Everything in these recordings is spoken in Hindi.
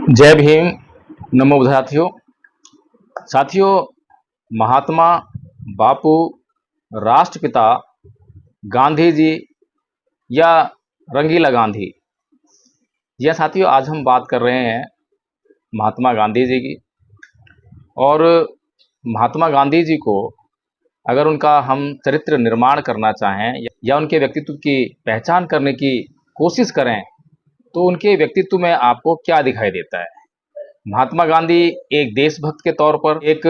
जय भीम। नमो साथियों। साथियों, महात्मा बापू, राष्ट्रपिता गांधी जी या रंगीला गांधी, यह साथियों आज हम बात कर रहे हैं महात्मा गांधी जी की। और महात्मा गांधी जी को अगर उनका हम चरित्र निर्माण करना चाहें या उनके व्यक्तित्व की पहचान करने की कोशिश करें तो उनके व्यक्तित्व में आपको क्या दिखाई देता है? महात्मा गांधी एक देशभक्त के तौर पर, एक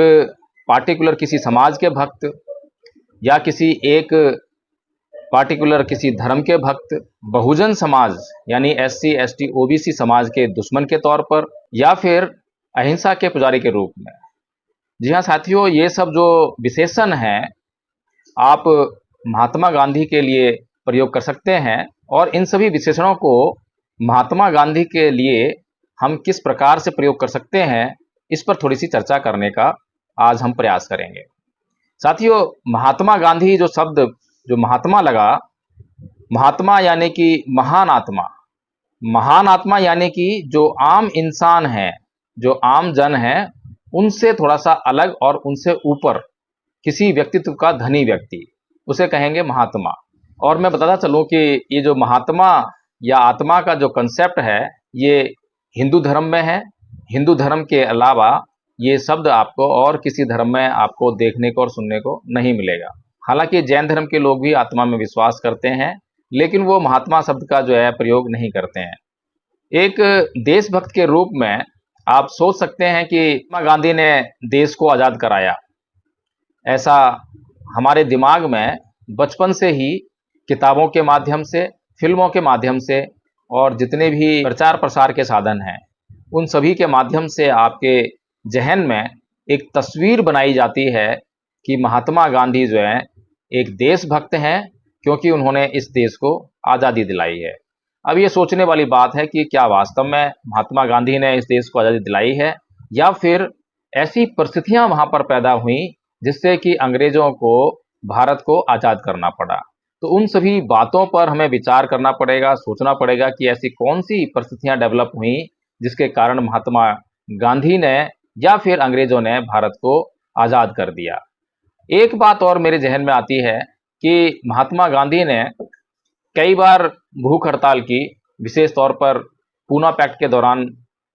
पार्टिकुलर किसी समाज के भक्त या किसी एक पार्टिकुलर किसी धर्म के भक्त, बहुजन समाज यानी एससी एसटी ओबीसी समाज के दुश्मन के तौर पर, या फिर अहिंसा के पुजारी के रूप में। जी हाँ साथियों, ये सब जो विशेषण हैं आप महात्मा गांधी के लिए प्रयोग कर सकते हैं। और इन सभी विशेषणों को महात्मा गांधी के लिए हम किस प्रकार से प्रयोग कर सकते हैं, इस पर थोड़ी सी चर्चा करने का आज हम प्रयास करेंगे। साथियों, महात्मा गांधी जो शब्द, जो महात्मा लगा, महात्मा यानी कि महान आत्मा, महान आत्मा यानी कि जो आम इंसान है, जो आम जन है, उनसे थोड़ा सा अलग और उनसे ऊपर किसी व्यक्तित्व का धनी व्यक्ति, उसे कहेंगे महात्मा। और मैं बताता चलूं कि ये जो महात्मा या आत्मा का जो कंसेप्ट है, ये हिंदू धर्म में है। हिंदू धर्म के अलावा ये शब्द आपको और किसी धर्म में आपको देखने को और सुनने को नहीं मिलेगा। हालांकि जैन धर्म के लोग भी आत्मा में विश्वास करते हैं, लेकिन वो महात्मा शब्द का जो है प्रयोग नहीं करते हैं। एक देशभक्त के रूप में आप सोच सकते हैं कि महात्मा गांधी ने देश को आज़ाद कराया, ऐसा हमारे दिमाग में बचपन से ही किताबों के माध्यम से, फिल्मों के माध्यम से और जितने भी प्रचार प्रसार के साधन हैं, उन सभी के माध्यम से आपके जहन में एक तस्वीर बनाई जाती है कि महात्मा गांधी जो है एक देशभक्त हैं, क्योंकि उन्होंने इस देश को आज़ादी दिलाई है। अब ये सोचने वाली बात है कि क्या वास्तव में महात्मा गांधी ने इस देश को आज़ादी दिलाई है, या फिर ऐसी परिस्थितियां वहां पर पैदा हुई जिससे कि अंग्रेजों को भारत को आज़ाद करना पड़ा। तो उन सभी बातों पर हमें विचार करना पड़ेगा, सोचना पड़ेगा कि ऐसी कौन सी परिस्थितियां डेवलप हुई जिसके कारण महात्मा गांधी ने या फिर अंग्रेजों ने भारत को आज़ाद कर दिया। एक बात और मेरे जहन में आती है कि महात्मा गांधी ने कई बार भूख हड़ताल की, विशेष तौर पर पूना पैक्ट के दौरान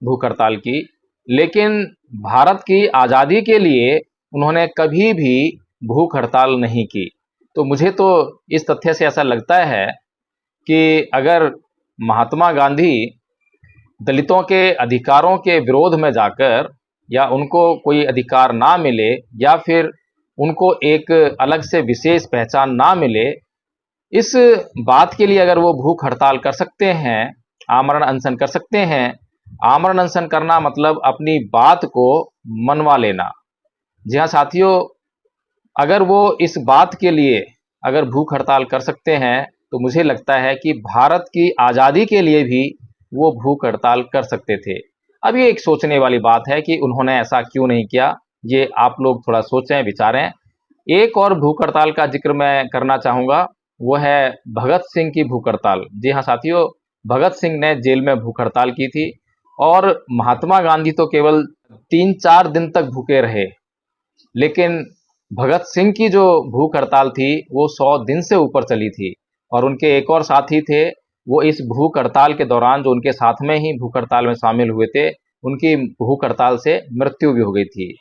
भूख हड़ताल की, लेकिन भारत की आज़ादी के लिए उन्होंने कभी भी भूख हड़ताल नहीं की। तो मुझे तो इस तथ्य से ऐसा लगता है कि अगर महात्मा गांधी दलितों के अधिकारों के विरोध में जाकर, या उनको कोई अधिकार ना मिले या फिर उनको एक अलग से विशेष पहचान ना मिले, इस बात के लिए अगर वो भूख हड़ताल कर सकते हैं, आमरण अनशन कर सकते हैं। आमरण अनशन करना मतलब अपनी बात को मनवा लेना। जी हाँ साथियों, अगर वो इस बात के लिए अगर भूख हड़ताल कर सकते हैं तो मुझे लगता है कि भारत की आज़ादी के लिए भी वो भूख हड़ताल कर सकते थे। अब ये एक सोचने वाली बात है कि उन्होंने ऐसा क्यों नहीं किया, ये आप लोग थोड़ा सोचें, विचारें। एक और भूख हड़ताल का जिक्र मैं करना चाहूँगा, वो है भगत सिंह की भूख हड़ताल। जी हाँ साथियों, भगत सिंह ने जेल में भूख हड़ताल की थी और महात्मा गांधी तो केवल 3-4 दिन तक भूखे रहे, लेकिन भगत सिंह की जो भूख हड़ताल थी वो 100 दिन से ऊपर चली थी। और उनके एक और साथी थे, वो इस भूख हड़ताल के दौरान, जो उनके साथ में ही भूख हड़ताल में शामिल हुए थे, उनकी भूख हड़ताल से मृत्यु भी हो गई थी।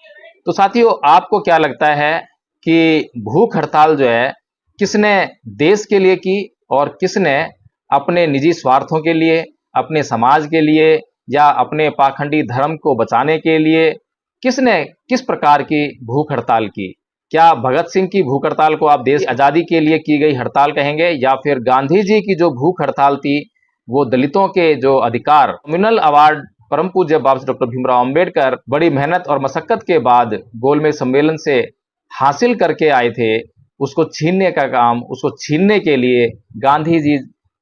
तो साथियों, आपको क्या लगता है कि भूख हड़ताल जो है किसने देश के लिए की और किसने अपने निजी स्वार्थों के लिए, अपने समाज के लिए या अपने पाखंडी धर्म को बचाने के लिए किसने किस प्रकार की भूख हड़ताल की? क्या भगत सिंह की भूख हड़ताल को आप देश आज़ादी के लिए की गई हड़ताल कहेंगे, या फिर गांधी जी की जो भूख हड़ताल थी वो दलितों के जो अधिकार, कम्युनल अवार्ड परम पूज्य बाबा डॉक्टर भीमराव अंबेडकर बड़ी मेहनत और मशक्कत के बाद गोलमेज सम्मेलन से हासिल करके आए थे, उसको छीनने का काम, उसको छीनने के लिए गांधी जी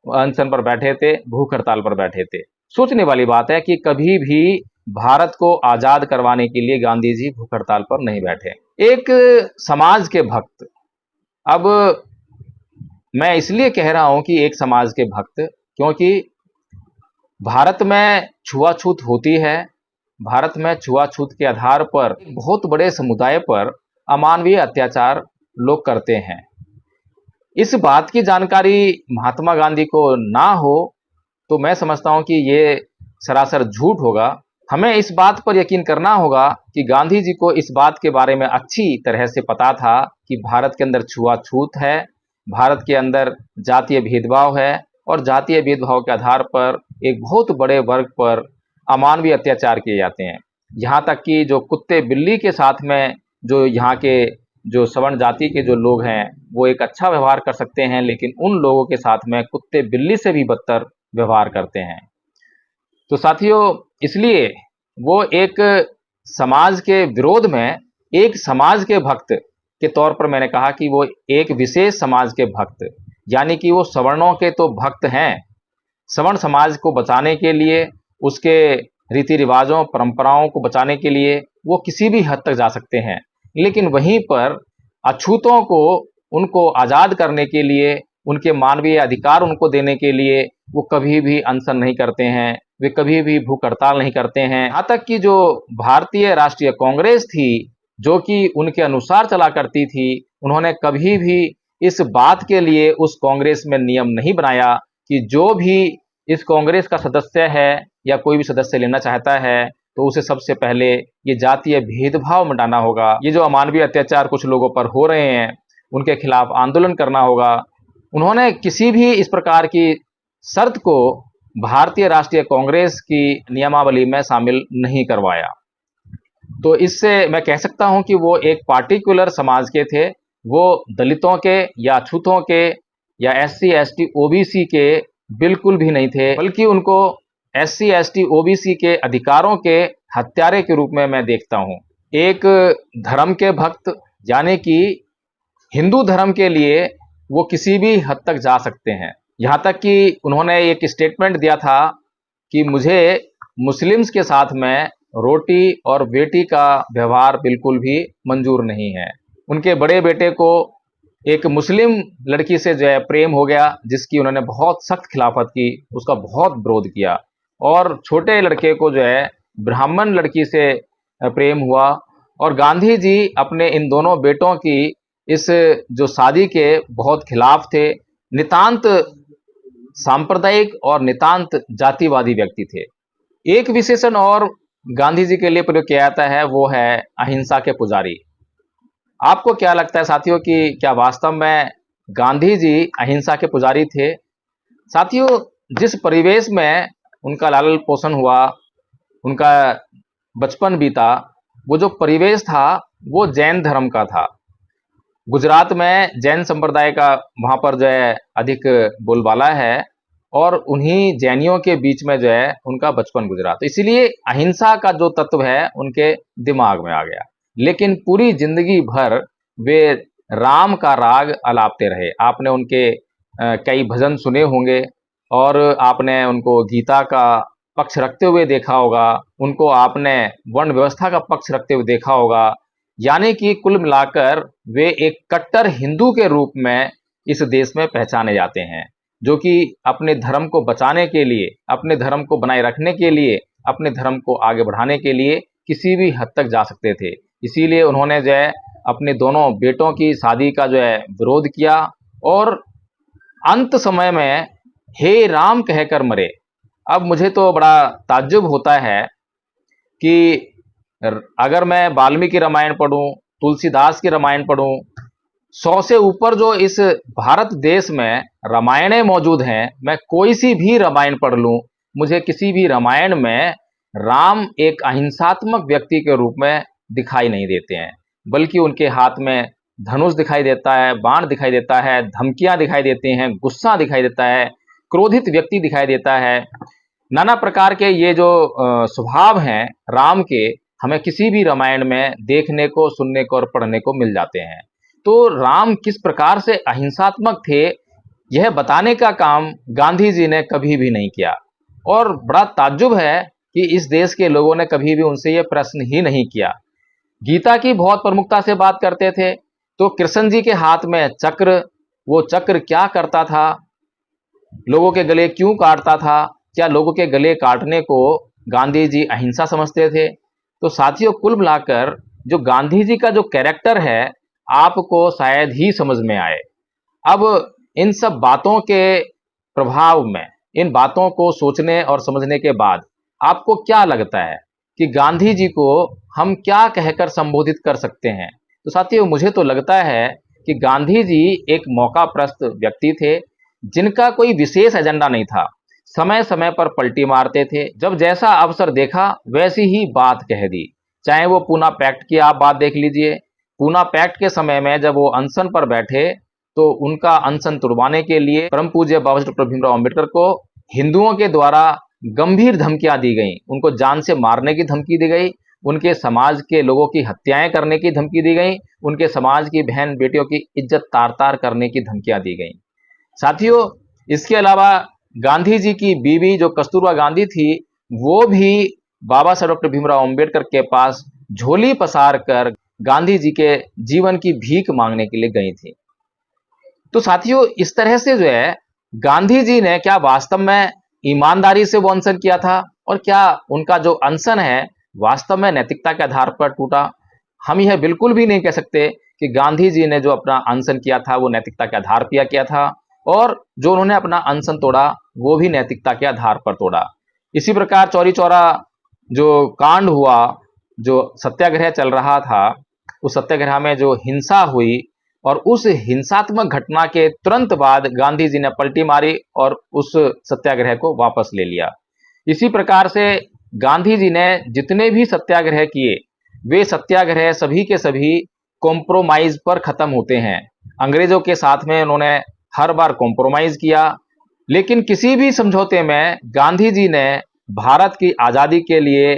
अनशन पर बैठे थे, भूख हड़ताल पर बैठे थे। सोचने वाली बात है कि कभी भी भारत को आज़ाद करवाने के लिए गांधी जी भूख हड़ताल पर नहीं बैठे। एक समाज के भक्त, अब मैं इसलिए कह रहा हूं कि एक समाज के भक्त, क्योंकि भारत में छुआछूत होती है। भारत में छुआछूत के आधार पर एक बहुत बड़े समुदाय पर अमानवीय अत्याचार लोग करते हैं। इस बात की जानकारी महात्मा गांधी को ना हो तो मैं समझता हूं कि ये सरासर झूठ होगा। हमें इस बात पर यकीन करना होगा कि गांधी जी को इस बात के बारे में अच्छी तरह से पता था कि भारत के अंदर छुआछूत है, भारत के अंदर जातीय भेदभाव है और जातीय भेदभाव के आधार पर एक बहुत बड़े वर्ग पर अमानवीय अत्याचार किए जाते हैं। यहाँ तक कि जो कुत्ते बिल्ली के साथ में जो यहाँ के जो सवर्ण जाति के जो लोग हैं वो एक अच्छा व्यवहार कर सकते हैं, लेकिन उन लोगों के साथ में कुत्ते बिल्ली से भी बदतर व्यवहार करते हैं। तो साथियों, इसलिए वो एक समाज के विरोध में एक समाज के भक्त के तौर पर मैंने कहा कि वो एक विशेष समाज के भक्त, यानी कि वो सवर्णों के तो भक्त हैं। सवर्ण समाज को बचाने के लिए, उसके रीति रिवाजों परंपराओं को बचाने के लिए वो किसी भी हद तक जा सकते हैं, लेकिन वहीं पर अछूतों को उनको आज़ाद करने के लिए, उनके मानवीय अधिकार उनको देने के लिए वो कभी भी अनशन नहीं करते हैं, वे कभी भी भूख हड़ताल नहीं करते हैं। यहाँ तक कि जो भारतीय राष्ट्रीय कांग्रेस थी, जो कि उनके अनुसार चला करती थी, उन्होंने कभी भी इस बात के लिए उस कांग्रेस में नियम नहीं बनाया कि जो भी इस कांग्रेस का सदस्य है या कोई भी सदस्य लेना चाहता है तो उसे सबसे पहले ये जातीय भेदभाव मिटाना होगा। ये जो अमानवीय अत्याचार कुछ लोगों पर हो रहे हैं उनके खिलाफ आंदोलन करना होगा। उन्होंने किसी भी इस प्रकार की शर्त को भारतीय राष्ट्रीय कांग्रेस की नियमावली में शामिल नहीं करवाया। तो इससे मैं कह सकता हूं कि वो एक पार्टिकुलर समाज के थे। वो दलितों के या अछूतों के या SC ST OBC के बिल्कुल भी नहीं थे, बल्कि उनको SC ST OBC के अधिकारों के हत्यारे के रूप में मैं देखता हूं। एक धर्म के भक्त, यानी कि हिंदू धर्म के लिए वो किसी भी हद तक जा सकते हैं। यहाँ तक कि उन्होंने एक स्टेटमेंट दिया था कि मुझे मुस्लिम्स के साथ में रोटी और बेटी का व्यवहार बिल्कुल भी मंजूर नहीं है। उनके बड़े बेटे को एक मुस्लिम लड़की से जो है प्रेम हो गया, जिसकी उन्होंने बहुत सख्त खिलाफत की, उसका बहुत विरोध किया। और छोटे लड़के को जो है ब्राह्मण लड़की से प्रेम हुआ। और गांधी जी अपने इन दोनों बेटों की इस जो शादी के बहुत खिलाफ थे। नितांत सांप्रदायिक और नितांत जातिवादी व्यक्ति थे। एक विशेषण और गांधी जी के लिए प्रयोग किया जाता है, वो है अहिंसा के पुजारी। आपको क्या लगता है साथियों कि क्या वास्तव में गांधी जी अहिंसा के पुजारी थे? साथियों, जिस परिवेश में उनका लालन पोषण हुआ, उनका बचपन बीता, वो जो परिवेश था वो जैन धर्म का था। गुजरात में जैन संप्रदाय का वहाँ पर जो है अधिक बोलबाला है और उन्हीं जैनियों के बीच में जो है उनका बचपन गुजरा, तो इसीलिए अहिंसा का जो तत्व है उनके दिमाग में आ गया। लेकिन पूरी जिंदगी भर वे राम का राग अलापते रहे। आपने उनके कई भजन सुने होंगे और आपने उनको गीता का पक्ष रखते हुए देखा होगा, उनको आपने वर्ण व्यवस्था का पक्ष रखते हुए देखा होगा। यानी कि कुल मिलाकर वे एक कट्टर हिंदू के रूप में इस देश में पहचाने जाते हैं, जो कि अपने धर्म को बचाने के लिए, अपने धर्म को बनाए रखने के लिए, अपने धर्म को आगे बढ़ाने के लिए किसी भी हद तक जा सकते थे। इसीलिए उन्होंने जो है अपने दोनों बेटों की शादी का जो है विरोध किया और अंत समय में हे राम कहकर मरे। अब मुझे तो बड़ा ताज्जुब होता है कि अगर मैं वाल्मीकि रामायण पढ़ूं, तुलसीदास की रामायण पढ़ूं, 100 से ऊपर जो इस भारत देश में रामायणें मौजूद हैं, मैं कोई सी भी रामायण पढ़ लूं, मुझे किसी भी रामायण में राम एक अहिंसात्मक व्यक्ति के रूप में दिखाई नहीं देते हैं, बल्कि उनके हाथ में धनुष दिखाई देता है, बाण दिखाई देता है, धमकियां दिखाई देती हैं, गुस्सा दिखाई देता है, क्रोधित व्यक्ति दिखाई देता है। नाना प्रकार के ये जो स्वभाव हैं राम के, हमें किसी भी रामायण में देखने को, सुनने को और पढ़ने को मिल जाते हैं। तो राम किस प्रकार से अहिंसात्मक थे, यह बताने का काम गांधी जी ने कभी भी नहीं किया। और बड़ा ताज्जुब है कि इस देश के लोगों ने कभी भी उनसे यह प्रश्न ही नहीं किया। गीता की बहुत प्रमुखता से बात करते थे, तो कृष्ण जी के हाथ में चक्र, वो चक्र क्या करता था, लोगों के गले क्यों काटता था, क्या लोगों के गले काटने को गांधी जी अहिंसा समझते थे? तो साथियों, कुल मिलाकर जो गांधी जी का जो कैरेक्टर है आपको शायद ही समझ में आए। अब इन सब बातों के प्रभाव में, इन बातों को सोचने और समझने के बाद आपको क्या लगता है कि गांधी जी को हम क्या कहकर संबोधित कर सकते हैं? तो साथियों, मुझे तो लगता है कि गांधी जी एक मौकाप्रस्त व्यक्ति थे, जिनका कोई विशेष एजेंडा नहीं था। समय समय पर पलटी मारते थे, जब जैसा अवसर देखा वैसी ही बात कह दी। चाहे वो पूना पैक्ट की आप बात देख लीजिए। पूना पैक्ट के समय में जब वो अनशन पर बैठे तो उनका अनशन तुड़वाने के लिए परम पूज्य बाबा डॉक्टर भीमराव अंबेडकर को हिंदुओं के द्वारा गंभीर धमकियां दी गई, उनको जान से मारने की धमकी दी गई, उनके समाज के लोगों की हत्याएं करने की धमकी दी गई, उनके समाज की बहन बेटियों की इज्जत तार तार करने की धमकियां दी गई। साथियों, इसके अलावा गांधी जी की बीवी जो कस्तूरबा गांधी थी, वो भी बाबा साहब डॉक्टर भीमराव अंबेडकर के पास झोली पसार कर गांधी जी के जीवन की भीख मांगने के लिए गई थी। तो साथियों, इस तरह से जो है गांधी जी ने क्या वास्तव में ईमानदारी से वो अनशन किया था, और क्या उनका जो अनशन है वास्तव में नैतिकता के आधार पर टूटा? हम यह बिल्कुल भी नहीं कह सकते कि गांधी जी ने जो अपना अनशन किया था वो नैतिकता के आधार पर किया था, और जो उन्होंने अपना अनशन तोड़ा वो भी नैतिकता के आधार पर तोड़ा। इसी प्रकार चौरी चौरा जो कांड हुआ, जो सत्याग्रह चल रहा था, उस सत्याग्रह में जो हिंसा हुई और उस हिंसात्मक घटना के तुरंत बाद गांधी जी ने पलटी मारी और उस सत्याग्रह को वापस ले लिया। इसी प्रकार से गांधी जी ने जितने भी सत्याग्रह किए वे सत्याग्रह सभी के सभी कॉम्प्रोमाइज पर खत्म होते हैं। अंग्रेजों के साथ में उन्होंने हर बार कॉम्प्रोमाइज किया, लेकिन किसी भी समझौते में गांधी जी ने भारत की आजादी के लिए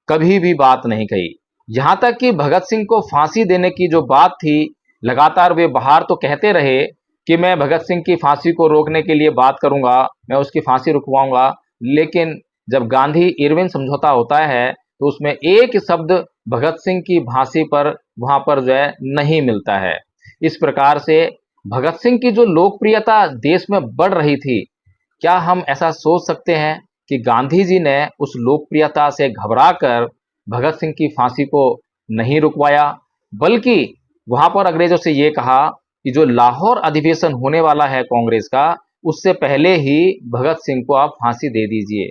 कभी भी बात नहीं कही। यहां तक कि भगत सिंह को फांसी देने की जो बात थी, लगातार वे बाहर तो कहते रहे कि मैं भगत सिंह की फांसी को रोकने के लिए बात करूंगा, मैं उसकी फांसी रुकवाऊंगा, लेकिन जब गांधी इरविन समझौता होता है तो उसमें एक शब्द भगत सिंह की फांसी पर वहां पर जो है नहीं मिलता है। इस प्रकार से भगत सिंह की जो लोकप्रियता देश में बढ़ रही थी, क्या हम ऐसा सोच सकते हैं कि गांधी जी ने उस लोकप्रियता से घबराकर भगत सिंह की फांसी को नहीं रुकवाया, बल्कि वहां पर अंग्रेजों से ये कहा कि जो लाहौर अधिवेशन होने वाला है कांग्रेस का, उससे पहले ही भगत सिंह को आप फांसी दे दीजिए।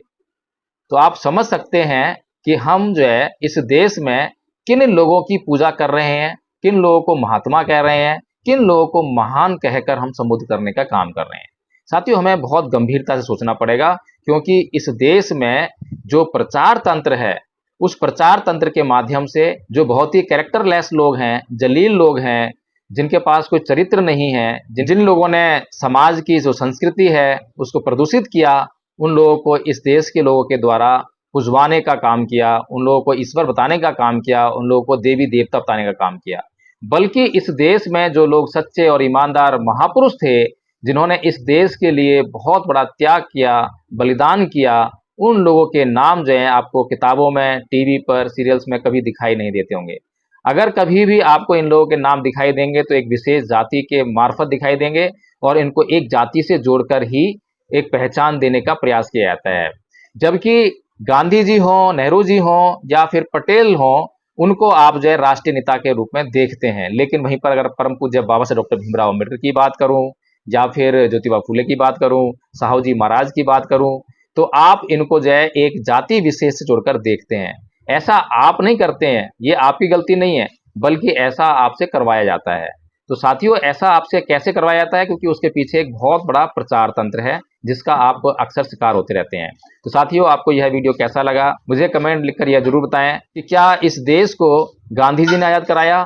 तो आप समझ सकते हैं कि हम जो है इस देश में किन लोगों की पूजा कर रहे हैं, किन लोगों को महात्मा कह रहे हैं, किन लोगों को महान कहकर हम संबोधित करने का काम कर रहे हैं। साथियों, हमें बहुत गंभीरता से सोचना पड़ेगा, क्योंकि इस देश में जो प्रचार तंत्र है, उस प्रचार तंत्र के माध्यम से जो बहुत ही कैरेक्टरलेस लोग हैं, जलील लोग हैं, जिनके पास कोई चरित्र नहीं है, जिन लोगों ने समाज की जो संस्कृति है उसको प्रदूषित किया, उन लोगों को इस देश के लोगों के द्वारा पुजवाने का काम किया, उन लोगों को ईश्वर बताने का काम किया, उन लोगों को देवी देवता बताने का काम किया। बल्कि इस देश में जो लोग सच्चे और ईमानदार महापुरुष थे, जिन्होंने इस देश के लिए बहुत बड़ा त्याग किया, बलिदान किया, उन लोगों के नाम जो है आपको किताबों में, टीवी पर, सीरियल्स में कभी दिखाई नहीं देते होंगे। अगर कभी भी आपको इन लोगों के नाम दिखाई देंगे तो एक विशेष जाति के मार्फत दिखाई देंगे, और इनको एक जाति से जोड़कर ही एक पहचान देने का प्रयास किया जाता है। जबकि गांधी जी हों, नेहरू जी हों या फिर पटेल हों, उनको आप जो है राष्ट्रीय नेता के रूप में देखते हैं। लेकिन वहीं पर अगर परम पूज्य बाबा साहब डॉक्टर भीमराव अम्बेडकर की बात करूं, या फिर ज्योतिबा फूले की बात करूं, साहू जी महाराज की बात करूं, तो आप इनको जो है एक जाति विशेष से जोड़कर देखते हैं। ऐसा आप नहीं करते हैं, ये आपकी गलती नहीं है, बल्कि ऐसा आपसे करवाया जाता है। तो साथियों, ऐसा आपसे कैसे करवाया जाता है? क्योंकि उसके पीछे एक बहुत बड़ा प्रचार तंत्र है, जिसका आप अक्सर शिकार होते रहते हैं। तो साथियों, आपको यह वीडियो कैसा लगा मुझे कमेंट लिखकर यह जरूर बताएं कि क्या इस देश को गांधी जी ने आजाद कराया?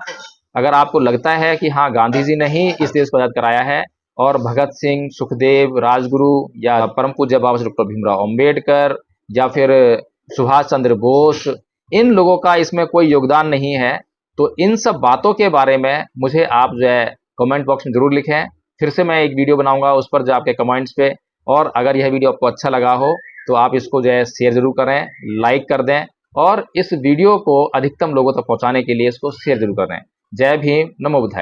अगर आपको लगता है कि हाँ, गांधी जी ने ही इस देश को आजाद कराया है, और भगत सिंह, सुखदेव, राजगुरु या परम पूज्य बाबा साहब डॉक्टर भीमराव अम्बेडकर या फिर सुभाष चंद्र बोस, इन लोगों का इसमें कोई योगदान नहीं है, तो इन सब बातों के बारे में मुझे आप जो है कमेंट बॉक्स में जरूर लिखें। फिर से मैं एक वीडियो बनाऊंगा उस पर जो आपके कमेंट्स पे। और अगर यह वीडियो आपको अच्छा लगा हो तो आप इसको जो है शेयर जरूर करें, लाइक कर दें, और इस वीडियो को अधिकतम लोगों तक पहुंचाने के लिए इसको शेयर जरूर करें। जय भीम, नमो बुद्धाय।